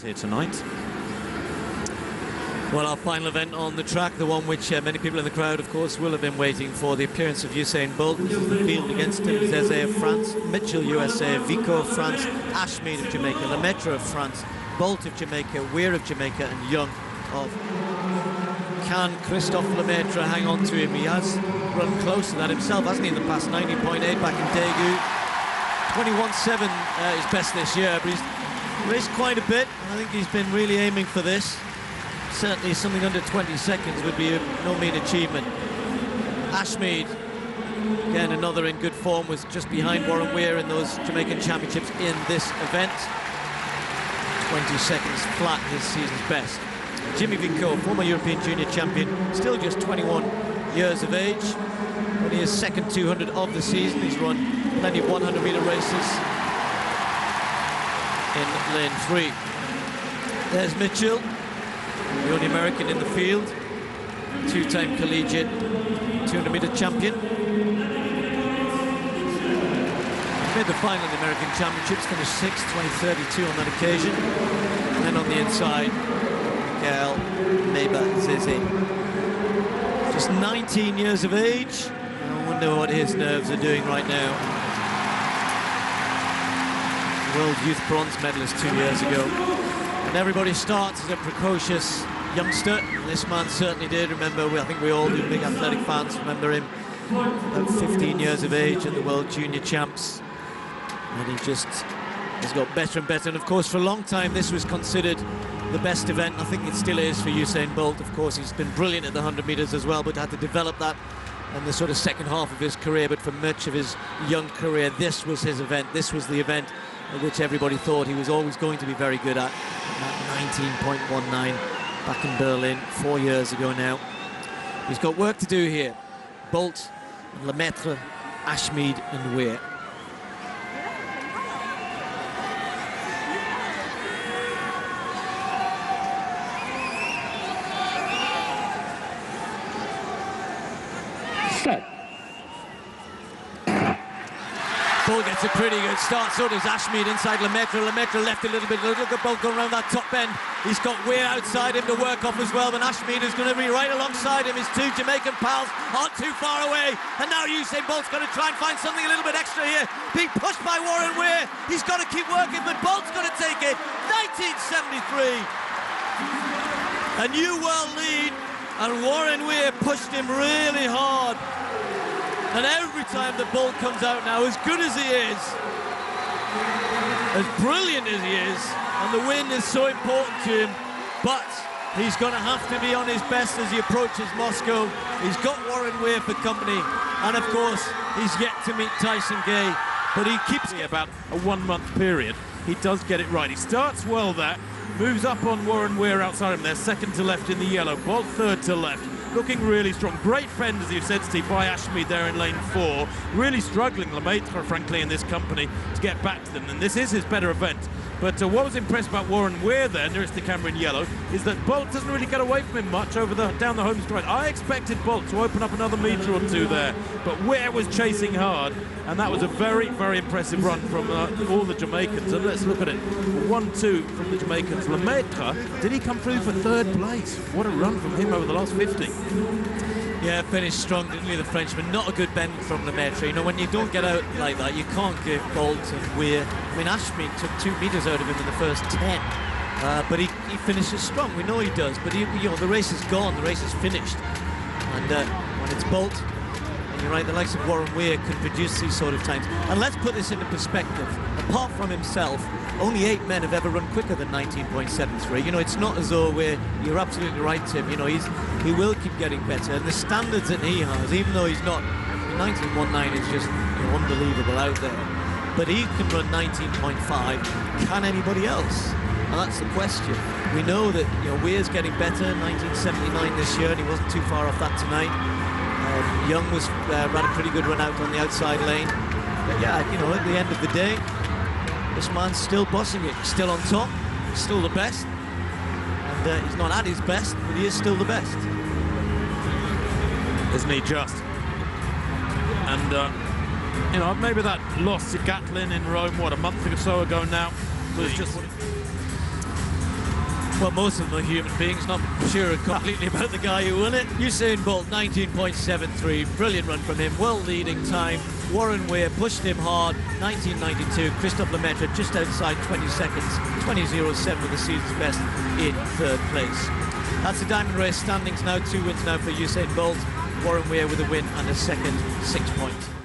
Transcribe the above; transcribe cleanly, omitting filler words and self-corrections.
here tonight. Well, our final event on the track, the one which many people in the crowd, of course, will have been waiting for, the appearance of Usain Bolt. This is the field against him: Zeze of France, Mitchell, USA, Vico of France, Ashmead of Jamaica, Lemaitre of France, Bolt of Jamaica, Weir of Jamaica, and Young of... Can Christophe Lemaitre hang on to him? He has run close to that himself, hasn't he, in the past? 90.8 back in Daegu. 21.7 his best this year, but he's raced quite a bit. I think he's been really aiming for this. Certainly something under 20 seconds would be no mean achievement. Ashmead, again another in good form, was just behind Warren Weir in those Jamaican Championships in this event. 20 seconds flat, his season's best. Jimmy Vico, former European Junior Champion, still just 21 years of age. Only his second 200 of the season. He's run plenty of 100-meter races in lane 3. There's Mitchell, the only American in the field, two-time collegiate 200-meter champion. He made the final in the American Championships, finished 6th, 2032 on that occasion. And then on the inside, Miguel Meba Zeze. Just 19 years of age. I wonder what his nerves are doing right now. World Youth Bronze medalist 2 years ago. And everybody starts as a precocious youngster. This man certainly did. Remember, I think we all do, big athletic fans remember him at 15 years of age at the World Junior Champs. And he just has got better and better. And of course, for a long time, this was considered the best event. I think it still is for Usain Bolt. Of course, he's been brilliant at the 100 meters as well, but had to develop that in the sort of second half of his career. But for much of his young career, this was his event. This was the event which everybody thought he was always going to be very good at. 19.19 back in Berlin 4 years ago now. He's got work to do here. Bolt, Lemaitre, Ashmead and Weir. Bolt gets a pretty good start, so does Ashmead inside Lemaitre. Lemaitre left a little bit. Look at Bolt going around that top bend. He's got Weir outside him to work off as well, but Ashmead is going to be right alongside him. His two Jamaican pals aren't too far away, and now Usain Bolt's going to try and find something a little bit extra here. Being pushed by Warren Weir. He's got to keep working, but Bolt's going to take it. 1973. A new world lead, and Warren Weir pushed him really hard. And every time the Bolt comes out now, as good as he is, as brilliant as he is, and the win is so important to him, but he's going to have to be on his best as he approaches Moscow. He's got Warren Weir for company, and of course, he's yet to meet Tyson Gay, but he keeps about a 1 month period. He does get it right. He starts well there, moves up on Warren Weir outside him there, second to left in the yellow, Bolt third to left. Looking really strong. Great fend, as you said, Steve, by Ashmead there in lane 4. Really struggling, Lemaitre, frankly, in this company to get back to them. And this is his better event. But what was impressed about Warren Weir there, nearest the camera in yellow, is that Bolt doesn't really get away from him much over down the home straight. I expected Bolt to open up another metre or two there, but Weir was chasing hard, and that was a very, very impressive run from all the Jamaicans. And let's look at it. 1-2 from the Jamaicans. Lemaitre, did he come through for third place? What a run from him over the last 50. Yeah, finished strong, didn't he, the Frenchman? Not a good bend from Lemaitre. You know, when you don't get out like that, you can't give Bolt and Weir. I mean, Ashmead took 2 meters out of him in the first 10, but he finishes strong. We know he does, but you know, the race is gone, the race is finished. And when it's Bolt, and you're right, the likes of Warren Weir can produce these sort of times. And let's put this into perspective. Apart from himself, only 8 men have ever run quicker than 19.73. You know, it's not as though you're absolutely right, Tim. You know, he will keep getting better. And the standards that he has, even though he's not, 19.19 is just, you know, unbelievable out there. But he can run 19.5. Can anybody else? And that's the question. We know that, you know, Weir's getting better. 1979 this year, and he wasn't too far off that tonight. Young ran a pretty good run out on the outside lane. But yeah, you know, at the end of the day, this man's still bossing it, still on top, still the best. And he's not at his best, but he is still the best. Isn't he just? And, you know, maybe that loss to Gatlin in Rome, what, a month or so ago now, was just... Well, most of them are human beings, not sure completely about the guy who won it. Usain Bolt, 19.73, brilliant run from him, world-leading time. Warren Weir pushed him hard, 1992. Christophe Lemaitre just outside 20 seconds, 20.07 with the season's best in third place. That's the diamond race standings now, 2 wins now for Usain Bolt. Warren Weir with a win and a second 6 points.